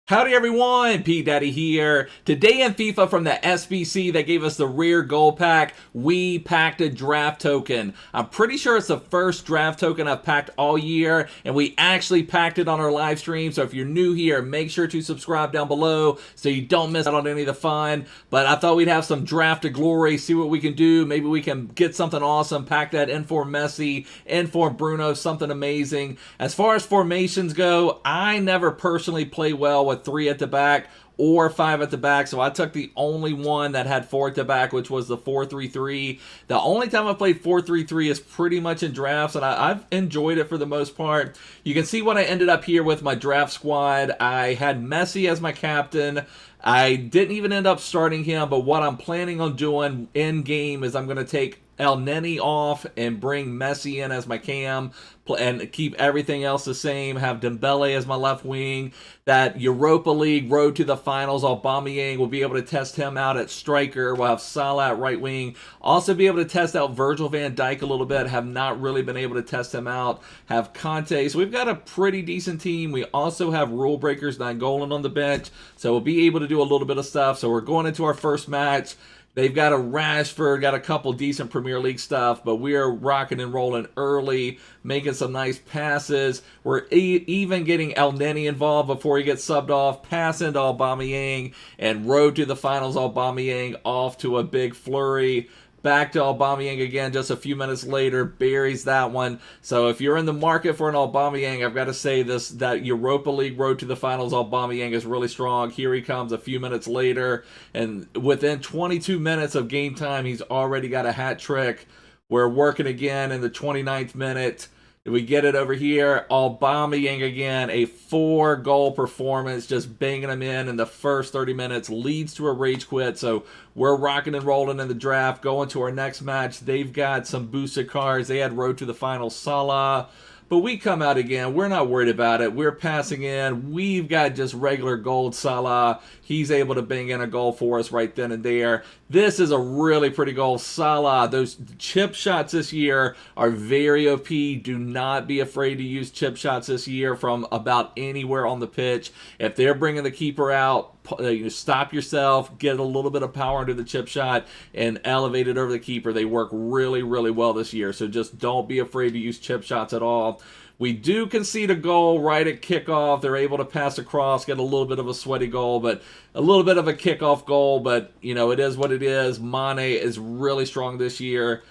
Howdy everyone, petedaddy here. Today in FIFA from the SBC, they gave us the Rare Gold Pack. We packed a draft token. I'm pretty sure it's the first draft token I've packed all year, and we actually packed it on our live stream. So if you're new here, make sure to subscribe down below so you don't miss out on any of the fun. But I thought we'd have some draft of glory, see what we can do. Maybe we can get something awesome, pack that in for Messi, in for Bruno, something amazing. As far as formations go, I never personally play well with 3 at the back or 5 at the back, so I took the only one that had 4 at the back, which was the 4-3-3. The only time I played 4-3-3 is pretty much in drafts, and I've enjoyed it for the most part. You can see what I ended up here with my draft squad. I had Messi as my captain. I didn't even end up starting him, but what I'm planning on doing in game is I'm going to take El Neni off and bring Messi in as my cam and keep everything else the same. Have Dembele as my left wing. That Europa League road to the finals, Aubameyang, will be able to test him out at striker. We'll have Salah at right wing. Also be able to test out Virgil Van Dijk a little bit. Have not really been able to test him out. Have Kante. So we've got a pretty decent team. We also have rule breakers, Nainggolan on the bench. So we'll be able to do a little bit of stuff. So we're going into our first match. They've got a Rashford, got a couple decent Premier League stuff, but we are rocking and rolling early, making some nice passes. We're even getting El Neni involved before he gets subbed off, pass into Aubameyang, and road to the finals, Aubameyang off to a big flurry. Back to Aubameyang again just a few minutes later, buries that one. So if you're in the market for an Aubameyang, I've got to say that Europa League road to the finals, Aubameyang is really strong. Here he comes a few minutes later, and within 22 minutes of game time, he's already got a hat trick. We're working again in the 29th minute. We get it over here. Aubameyang again, a 4-goal performance, just banging them in the first 30 minutes, leads to a rage quit. So we're rocking and rolling in the draft. Going to our next match, they've got some boosted cards. They had road to the final, Salah. But we come out again. We're not worried about it. We're passing in. We've got just regular gold Salah. He's able to bang in a goal for us right then and there. This is a really pretty goal. Salah, those chip shots this year are very OP. Do not be afraid to use chip shots this year from about anywhere on the pitch. If they're bringing the keeper out, you stop yourself, get a little bit of power into the chip shot, and elevate it over the keeper. They work really, really well this year, so just don't be afraid to use chip shots at all. We do concede a goal right at kickoff. They're able to pass across, get a little bit of a sweaty goal, but a little bit of a kickoff goal, but, you know, it is what it is. Mane is really strong this year.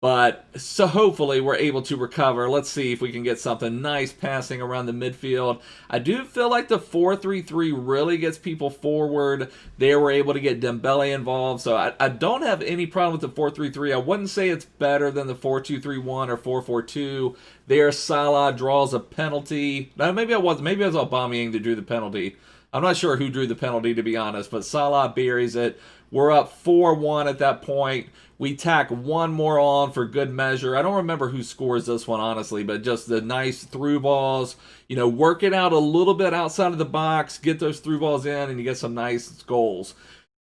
But so hopefully we're able to recover. Let's see if we can get something nice passing around the midfield. I do feel like the 4-3-3 really gets people forward. They were able to get Dembele involved. So I don't have any problem with the 4-3-3. I wouldn't say it's better than the 4-2-3-1 or 4-4-2. There, Salah draws a penalty. Now, maybe it was Aubameyang that drew the penalty. I'm not sure who drew the penalty, to be honest, but Salah buries it. We're up 4-1 at that point. We tack one more on for good measure. I don't remember who scores this one, honestly, but just the nice through balls. You know, work it out a little bit outside of the box, get those through balls in, and you get some nice goals.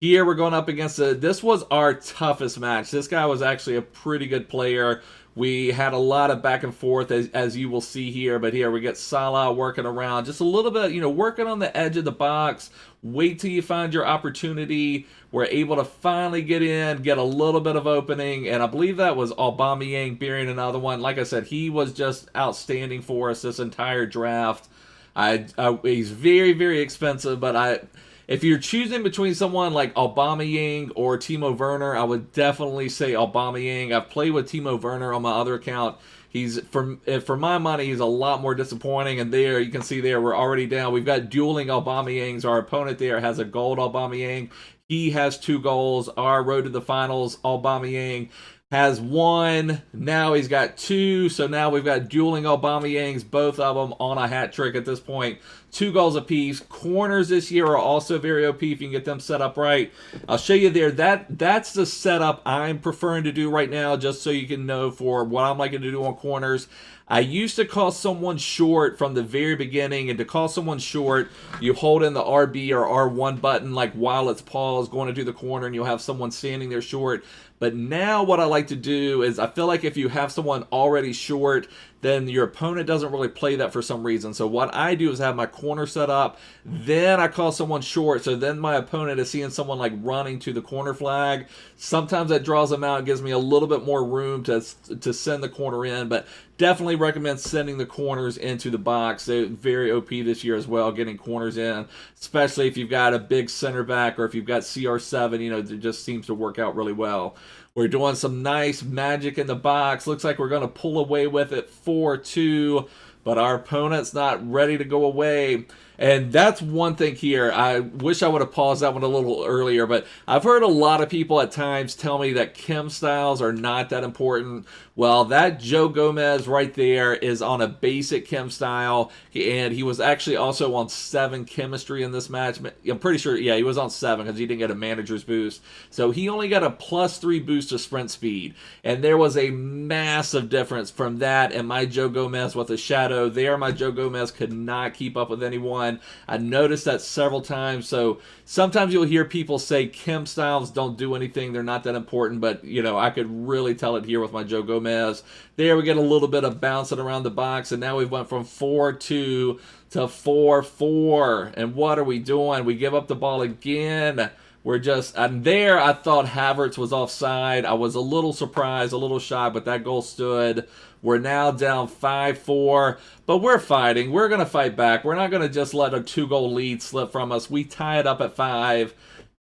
Here we're going up against this was our toughest match. This guy was actually a pretty good player. We had a lot of back and forth, as you will see here. But here we get Salah working around. Just a little bit, you know, working on the edge of the box. Wait till you find your opportunity. We're able to finally get in, get a little bit of opening. And I believe that was Aubameyang burying another one. Like I said, he was just outstanding for us this entire draft. He's very, very expensive, but if you're choosing between someone like Aubameyang or Timo Werner, I would definitely say Aubameyang. I've played with Timo Werner on my other account. He's for my money, he's a lot more disappointing. And there, you can see there, we're already down. We've got dueling Aubameyangs. Our opponent there has a gold Aubameyang. He has 2 goals. Our road to the finals, Aubameyang has 1. Now he's got 2. So now we've got dueling Aubameyangs, both of them on a hat trick at this point. 2 goals apiece. Corners this year are also very OP if you can get them set up right. I'll show you there. That's the setup I'm preferring to do right now, just so you can know for what I'm liking to do on corners. I used to call someone short from the very beginning, and to call someone short, you hold in the RB or R1 button like while it's paused going to do the corner, and you'll have someone standing there short. But now what I like to do is I feel like if you have someone already short, then your opponent doesn't really play that for some reason. So what I do is have my corner set up, then I call someone short, so then my opponent is seeing someone like running to the corner flag. Sometimes that draws them out, gives me a little bit more room to send the corner in, but definitely recommend sending the corners into the box. They're very OP this year as well, getting corners in, especially if you've got a big center back or if you've got CR7, you know, it just seems to work out really well. We're doing some nice magic in the box. Looks like we're going to pull away with it 4-2, but our opponent's not ready to go away. And that's one thing here. I wish I would have paused that one a little earlier, but I've heard a lot of people at times tell me that chem styles are not that important. Well, that Joe Gomez right there is on a basic chem style, and he was actually also on 7 chemistry in this match. I'm pretty sure, yeah, he was on 7 because he didn't get a manager's boost. So he only got a +3 boost to sprint speed, and there was a massive difference from that and my Joe Gomez with a shadow. There, my Joe Gomez could not keep up with anyone. I noticed that several times. So sometimes you'll hear people say chem styles don't do anything, they're not that important, but you know, I could really tell it here with my Joe Gomez. There we get a little bit of bouncing around the box, and now we went from 4-2 to 4-4. And what are we doing? We give up the ball again. And there I thought Havertz was offside. I was a little surprised, a little shocked, but that goal stood. We're now down 5-4, but we're fighting. We're going to fight back. We're not going to just let a 2-goal lead slip from us. We tie it up at 5,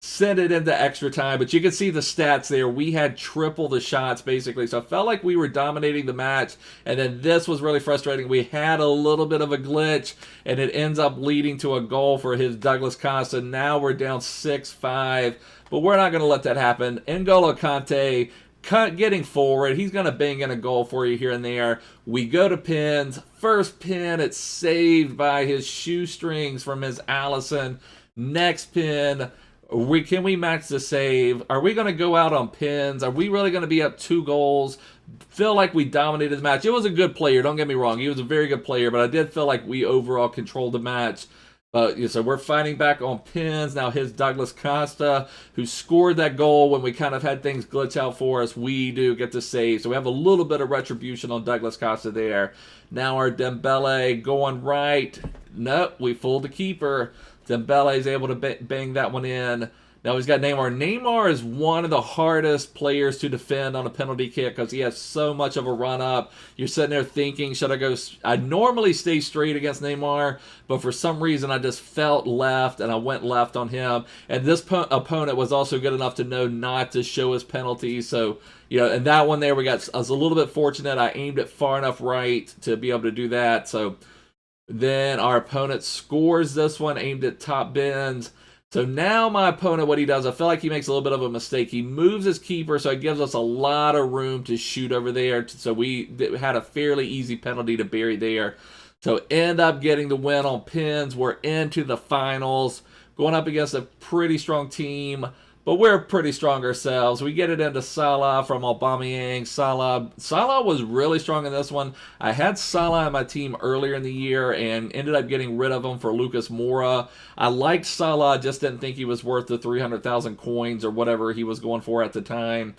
send it into extra time, but you can see the stats there. We had triple the shots, basically, so I felt like we were dominating the match, and then this was really frustrating. We had a little bit of a glitch, and it ends up leading to a goal for his Douglas Costa. Now we're down 6-5, but we're not going to let that happen. N'Golo Kante getting forward. He's going to bang in a goal for you here and there. We go to pins. First pin, it's saved by his shoestrings from his Allison. Next pin, can we match the save? Are we going to go out on pins? Are we really going to be up 2 goals? Feel like we dominated the match. It was a good player, don't get me wrong. He was a very good player, but I did feel like we overall controlled the match. So we're fighting back on pins. Now his Douglas Costa, who scored that goal when we kind of had things glitch out for us, we do get to save. So we have a little bit of retribution on Douglas Costa there. Now our Dembele going right. Nope, we fooled the keeper. Dembele is able to bang that one in. Now he's got Neymar. Neymar is one of the hardest players to defend on a penalty kick because he has so much of a run-up. You're sitting there thinking, should I go? I normally stay straight against Neymar, but for some reason I just felt left, and I went left on him. And this opponent was also good enough to know not to show his penalty. So, you know, and that one there, I was a little bit fortunate. I aimed it far enough right to be able to do that. So then our opponent scores this one, aimed at top bins. So now my opponent, what he does, I feel like he makes a little bit of a mistake. He moves his keeper, so it gives us a lot of room to shoot over there. So we had a fairly easy penalty to bury there. So end up getting the win on pins. We're into the finals, going up against a pretty strong team, but we're pretty strong ourselves. We get it into Salah from Aubameyang. Salah was really strong in this one. I had Salah on my team earlier in the year and ended up getting rid of him for Lucas Moura. I liked Salah, just didn't think he was worth the 300,000 coins or whatever he was going for at the time.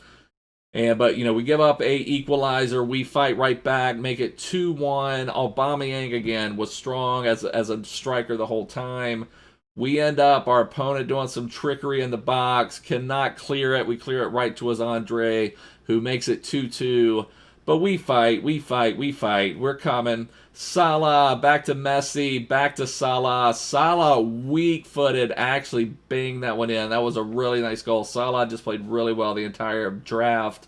But, you know, we give up a equalizer. We fight right back, make it 2-1. Aubameyang, again, was strong as a striker the whole time. We end up, our opponent doing some trickery in the box, cannot clear it. We clear it right to his Andre, who makes it 2-2. But we fight. We're coming. Salah, back to Messi, back to Salah. Salah, weak-footed, actually banged that one in. That was a really nice goal. Salah just played really well the entire draft.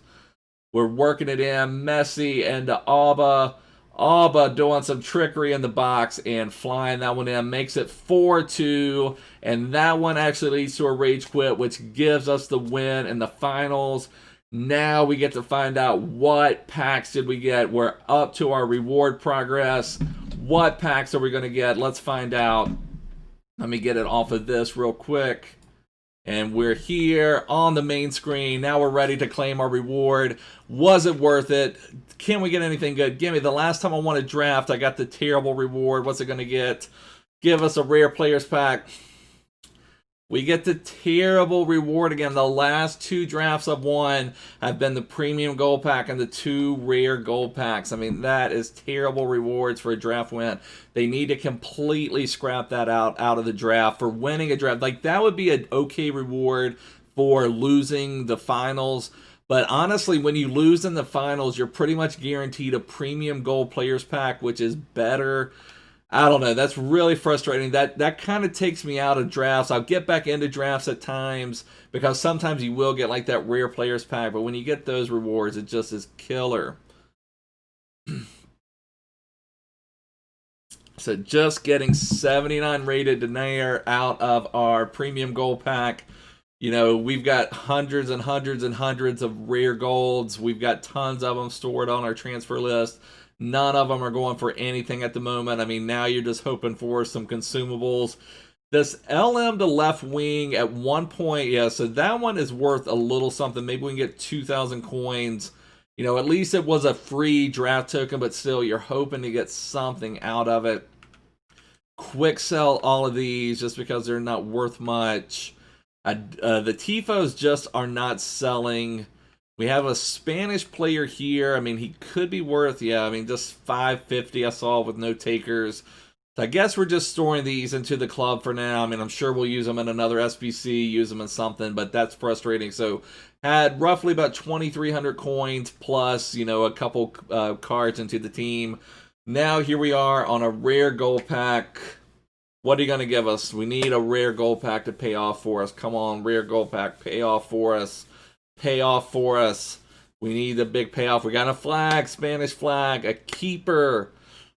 We're working it in. Messi into Alba. Alba doing some trickery in the box and flying that one in, makes it 4-2, and that one actually leads to a rage quit, which gives us the win in the finals. Now we get to find out what packs did we get. We're up to our reward progress. What packs are we going to get? Let's find out. Let me get it off of this real quick. And we're here on the main screen. Now we're ready to claim our reward. Was it worth it? Can we get anything good? Give me, the last time I won a draft, I got the terrible reward. What's it going to get? Give us a rare players pack. We get the terrible reward again. The last 2 drafts I've won have been the premium gold pack and the 2 rare gold packs. I mean, that is terrible rewards for a draft win. They need to completely scrap that out of the draft for winning a draft. Like, that would be an okay reward for losing the finals. But honestly, when you lose in the finals, you're pretty much guaranteed a premium gold players pack, which is better. I don't know. That's really frustrating. That kind of takes me out of drafts. I'll get back into drafts at times because sometimes you will get like that rare players pack, but when you get those rewards, it just is killer. So just getting 79 rated Denair out of our premium gold pack. You know, we've got hundreds and hundreds and hundreds of rare golds. We've got tons of them stored on our transfer list. None of them are going for anything at the moment. I mean, now you're just hoping for some consumables. This LM to left wing at one point, yeah, so that one is worth a little something. Maybe we can get 2,000 coins. You know, at least it was a free draft token, but still, you're hoping to get something out of it. Quick sell all of these just because they're not worth much. The Tifos just are not selling. We have a Spanish player here. I mean, he could be worth, yeah, I mean, just 550 I saw with no takers. So I guess we're just storing these into the club for now. I mean, I'm sure we'll use them in another SBC, use them in something, but that's frustrating. So had roughly about 2,300 coins plus, you know, a couple cards into the team. Now here we are on a rare gold pack. What are you going to give us? We need a rare gold pack to pay off for us. Come on, rare gold pack, pay off for us. Pay off for us. We need the big payoff. We got a flag, Spanish flag, a keeper,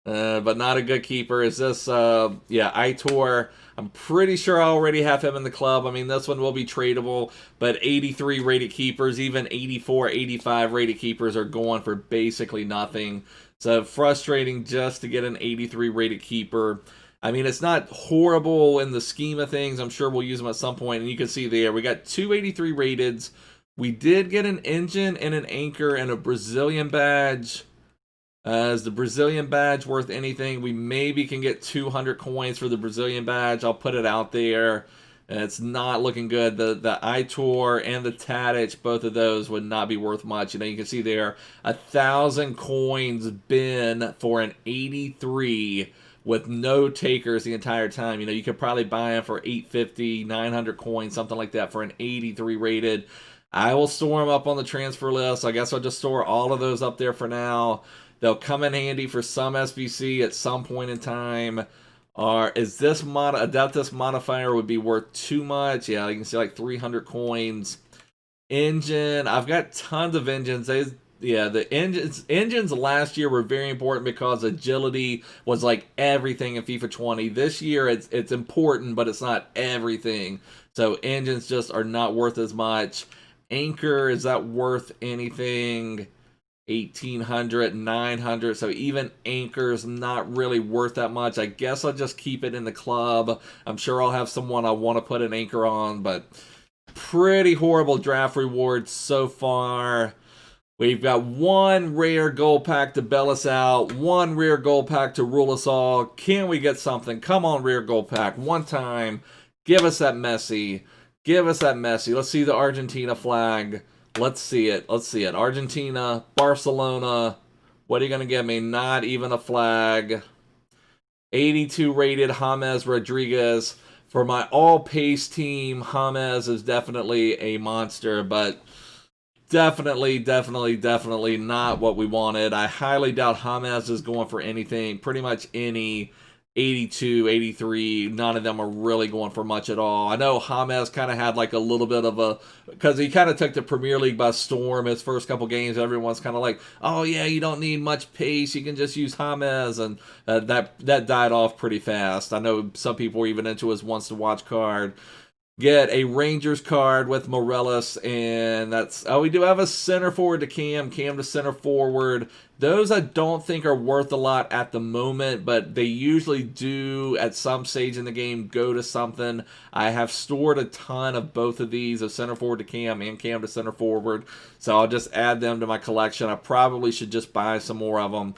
but not a good keeper. Is this, yeah, Aitor. I'm pretty sure I already have him in the club. I mean, this one will be tradable, but 83 rated keepers, even 84, 85 rated keepers are going for basically nothing. So frustrating just to get an 83 rated keeper. I mean, it's not horrible in the scheme of things. I'm sure we'll use them at some point, and you can see there, we got 283 rateds. We did get an engine and an anchor and a Brazilian badge. Is the Brazilian badge worth anything? We maybe can get 200 coins for the Brazilian badge. I'll put it out there. It's not looking good. The Aitor and the Tadic, both of those would not be worth much. You know, you can see there 1,000 coins bin for an 83 with no takers the entire time. You know, you could probably buy them for 850, 900 coins, something like that for an 83 rated. I will store them up on the transfer list. I guess I'll just store all of those up there for now. They'll come in handy for some SBC at some point in time. Is this I doubt this modifier would be worth too much. Yeah, you can see like 300 coins. Engine, I've got tons of engines. Yeah, the engines last year were very important because agility was like everything in FIFA 20. This year it's important, but it's not everything. So engines just are not worth as much. Anchor, is that worth anything? 1,800, 900. So even anchor's not really worth that much. I guess I'll just keep it in the club. I'm sure I'll have someone I want to put an anchor on, but pretty horrible draft rewards so far. We've got one rare gold pack to bail us out, one rare gold pack to rule us all. Can we get something? Come on, rare gold pack. One time. Give us that Messi. Give us that Messi. Let's see the Argentina flag. Let's see it. Let's see it. Argentina, Barcelona. What are you going to give me? Not even a flag. 82 rated James Rodriguez. For my all-pace team, James is definitely a monster, but definitely not what we wanted. I highly doubt James is going for anything. Pretty much any 82, 83, none of them are really going for much at all. I know James kind of had like a little bit of a, because he kind of took the Premier League by storm his first couple games. Everyone's kind of like, oh yeah, you don't need much pace, you can just use James, and that died off pretty fast. I know some people were even into his wants to watch card. Get a Rangers card with Morelos, and that's, oh, we do have a center forward to Cam to center forward. Those I don't think are worth a lot at the moment, but they usually do at some stage in the game go to something. I have stored a ton of both of these, of center forward to Cam and Cam to center forward, so I'll just add them to my collection. I probably should just buy some more of them.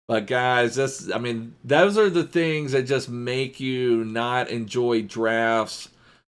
But guys, I mean, those are the things that just make you not enjoy drafts.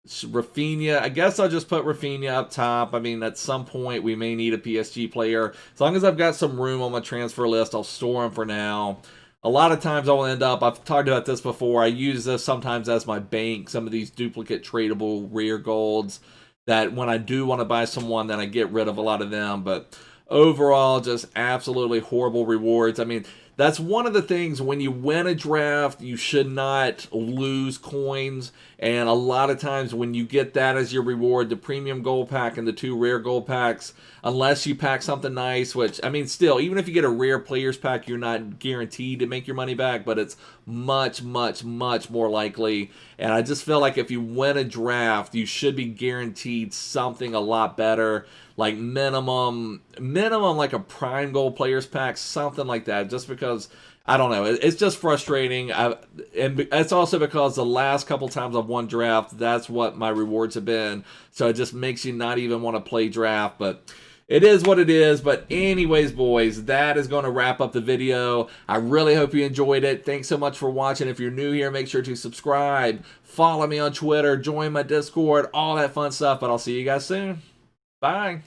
Rafinha, I guess I'll just put Rafinha up top. I mean, at some point we may need a PSG player. As long as I've got some room on my transfer list, I'll store him for now. A lot of times I'll end up, I've talked about this before, I use this sometimes as my bank, some of these duplicate tradable rare golds, that when I do want to buy someone, then I get rid of a lot of them. But overall, just absolutely horrible rewards. I mean, that's one of the things when you win a draft, you should not lose coins. And a lot of times when you get that as your reward, the premium gold pack and the 2 rare gold packs, unless you pack something nice, which, I mean, still, even if you get a rare players pack, you're not guaranteed to make your money back, but it's much, much, much more likely. And I just feel like if you win a draft, you should be guaranteed something a lot better. Like minimum like a prime gold players pack, something like that, just because, I don't know, it's just frustrating. And it's also because the last couple times I've won draft, that's what my rewards have been, so it just makes you not even want to play draft. But it is what it is. But anyways, boys, that is going to wrap up the video. I really hope you enjoyed it. Thanks so much for watching. If you're new here, make sure to subscribe, follow me on Twitter, join my Discord, all that fun stuff. But I'll see you guys soon. Bye.